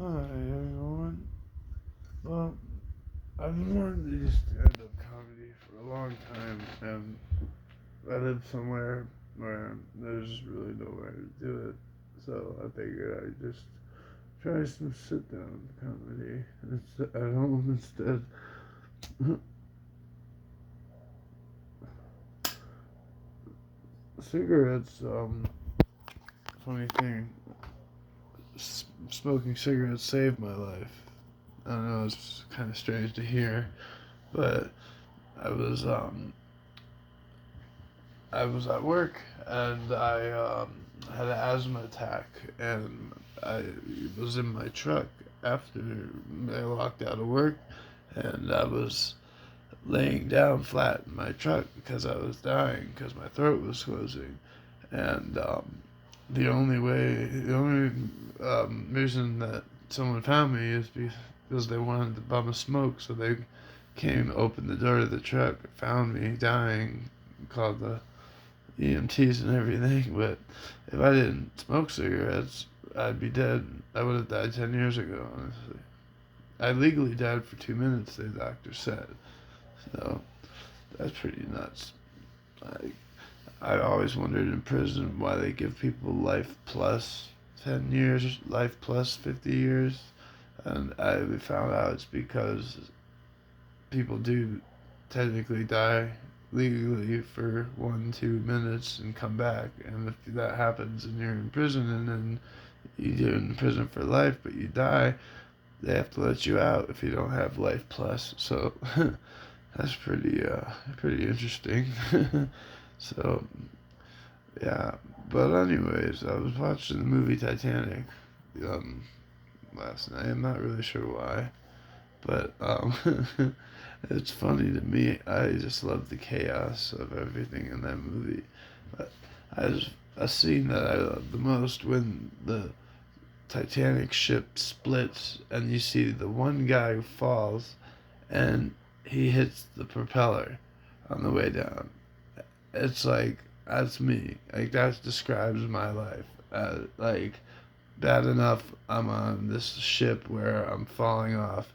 Hi everyone. Well, I've been wanting to do stand-up comedy for a long time, and I live somewhere where there's really nowhere to do it. So I figured I'd just try some sit-down comedy at home instead. Cigarettes, funny thing, smoking cigarettes saved my life. I know it's kind of strange to hear, but I was um I was at work and I had an asthma attack, and I was in my truck after I walked out of work, and I was laying down flat in my truck because I was dying because my throat was closing, and the only reason that someone found me is because they wanted to bum a smoke, so they came, opened the door to the truck, found me dying, called the EMTs and everything. But if I didn't smoke cigarettes, I'd be dead. I would have died 10 years ago, honestly. I legally died for 2 minutes, the doctor said. So that's pretty nuts. Like, I always wondered in prison why they give people life plus 10 years, life plus 50 years. And I found out it's because people do technically die legally for 1, 2 minutes and come back. And if that happens and you're in prison and then you're in prison for life but you die, they have to let you out if you don't have life plus. So that's pretty interesting. So yeah, but anyways, I was watching the movie Titanic um, last night. I'm not really sure why, but it's funny to me. I just love the chaos of everything in that movie. But a scene that I love the most when the Titanic ship splits and you see the one guy who falls and he hits the propeller on the way down. It's like that's me. Like that describes my life. Like bad enough I'm on this ship where I'm falling off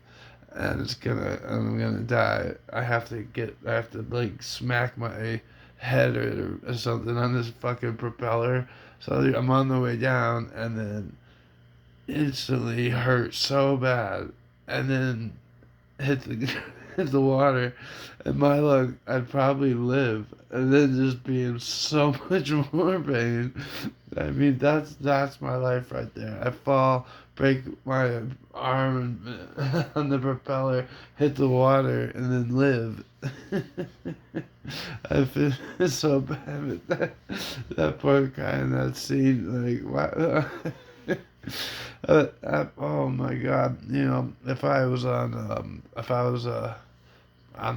and I'm gonna die. I have to like smack my head or something on this fucking propeller. So I'm on the way down and then instantly hurt so bad and then hit the hit the water, and my luck, I'd probably live, and then just be in so much more pain. I mean, that's my life right there. I fall, break my arm on the propeller, hit the water, and then live. I feel so bad with that poor guy in that scene. Like, why? Oh my God! You know, if I was on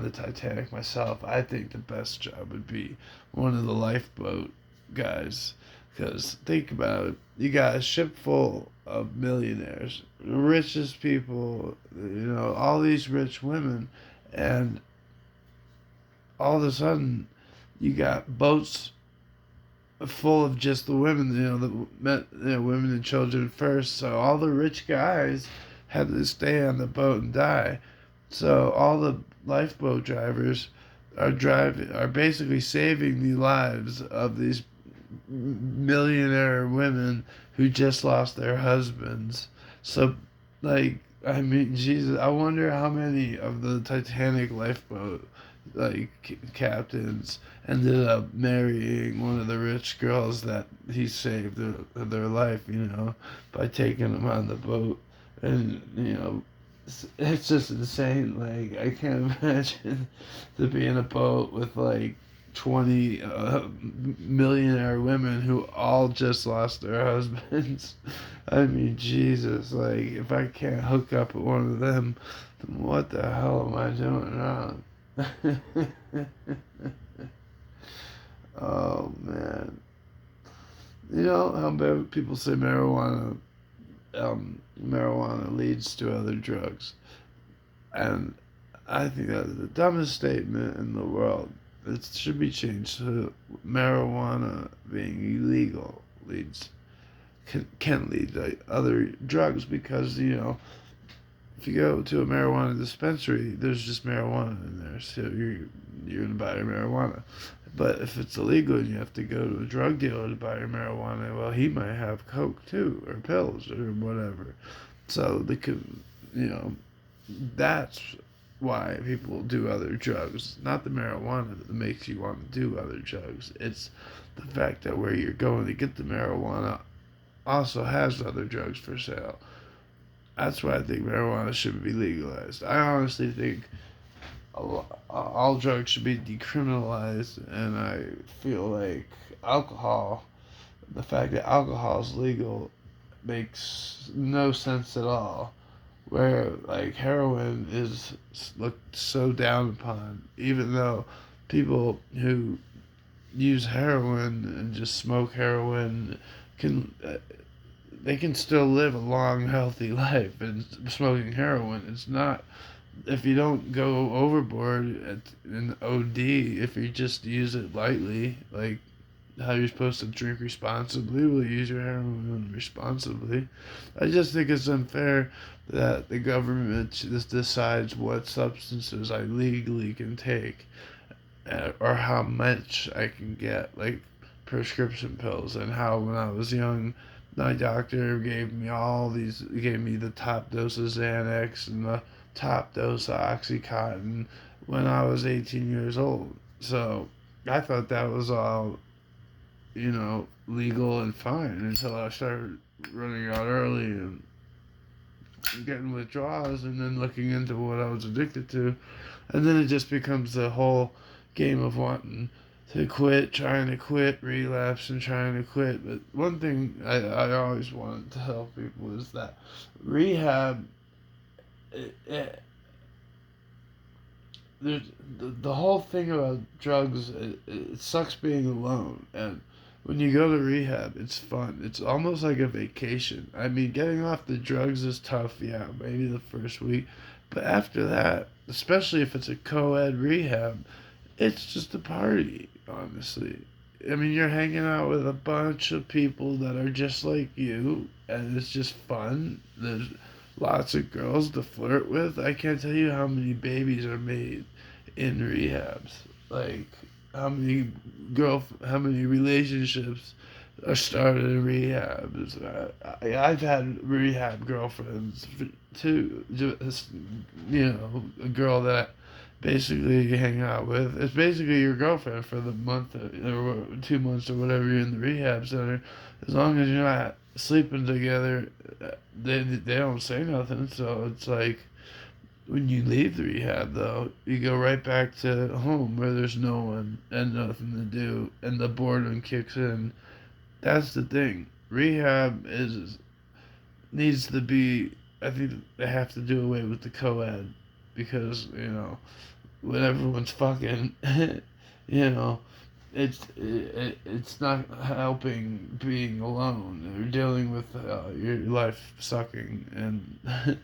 the Titanic myself, I think the best job would be one of the lifeboat guys. Because think about it, you got a ship full of millionaires, the richest people, you know, all these rich women, and all of a sudden, you got boats full of just the women, you know, the men, you know, women and children first. So all the rich guys had to stay on the boat and die. So all the lifeboat drivers are basically saving the lives of these millionaire women who just lost their husbands. So like I mean Jesus, I wonder how many of the Titanic lifeboat captains ended up marrying one of the rich girls that he saved their life, you know, by taking them on the boat. And you know, it's just insane. Like I can't imagine to be in a boat with like 20 millionaire women who all just lost their husbands. I mean, Jesus, like if I can't hook up with one of them, then what the hell am I doing wrong? Oh man, you know how people say marijuana leads to other drugs, and I think that's the dumbest statement in the world. It should be changed to marijuana being illegal leads can lead to other drugs because, if you go to a marijuana dispensary, there's just marijuana in there, so you're gonna buy your marijuana. But if it's illegal and you have to go to a drug dealer to buy your marijuana, well, he might have coke too, or pills, or whatever. So they could, you know, that's why people do other drugs. Not the marijuana that makes you want to do other drugs. It's the fact that where you're going to get the marijuana also has other drugs for sale. That's why I think marijuana should be legalized. I honestly think all drugs should be decriminalized, and I feel like alcohol, the fact that alcohol is legal, makes no sense at all. Where like heroin is looked so down upon, even though people who use heroin and just smoke heroin can they can still live a long, healthy life. And smoking heroin, it's not, if you don't go overboard in OD, if you just use it lightly, like how you're supposed to drink responsibly, will use your heroin responsibly. I just think it's unfair that the government just decides what substances I legally can take, or how much I can get, like prescription pills, and how when I was young, my doctor gave me the top dose of Xanax and the top dose of Oxycontin when I was 18 years old. So I thought that was all, legal and fine until I started running out early and getting withdrawals and then looking into what I was addicted to. And then it just becomes the whole game of wanting to quit, trying to quit, relapse, and trying to quit. But one thing I always wanted to tell people is that rehab, the whole thing about drugs, it sucks being alone. And when you go to rehab, it's fun. It's almost like a vacation. I mean, getting off the drugs is tough, yeah, maybe the first week. But after that, especially if it's a co-ed rehab, it's just a party, honestly. I mean, you're hanging out with a bunch of people that are just like you, and it's just fun. There's lots of girls to flirt with. I can't tell you how many babies are made in rehabs. Like, how many relationships are started in rehabs. I've had rehab girlfriends too. Just, a girl that basically you hang out with. It's basically your girlfriend for the month or 2 months or whatever you're in the rehab center. As long as you're not sleeping together, they don't say nothing. So it's like when you leave the rehab, though, you go right back to home where there's no one and nothing to do, and the boredom kicks in. That's the thing. Rehab is needs to be. I think they have to do away with the co-ed because when everyone's fucking, you know, it's not helping being alone. You're dealing with your life sucking, and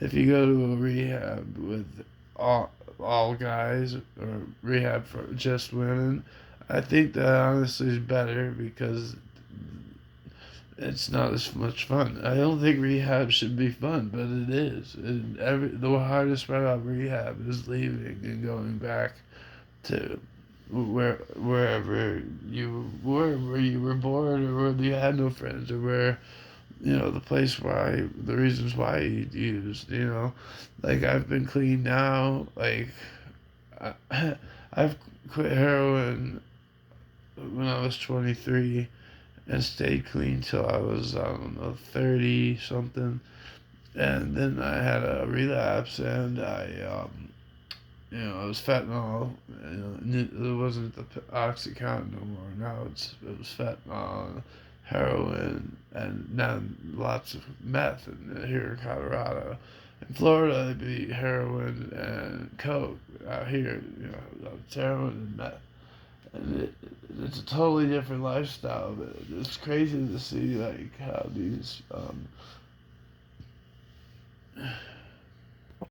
if you go to a rehab with all guys or rehab for just women, I think that honestly is better because it's not as much fun. I don't think rehab should be fun, but it is. The hardest part about rehab is leaving and going back to wherever where you were born, or where you had no friends, or where the reasons why you used. Like I've been clean now. Like I've quit heroin when I was 23 and stayed clean till I was, I don't know, 30 something. And then I had a relapse, and it was fentanyl. It wasn't the Oxycontin no more. Now it was fentanyl, heroin, and now lots of meth here in Colorado. In Florida, it'd be heroin and coke. Out here, it's heroin and meth. And it's a totally different lifestyle. But it's crazy to see like how these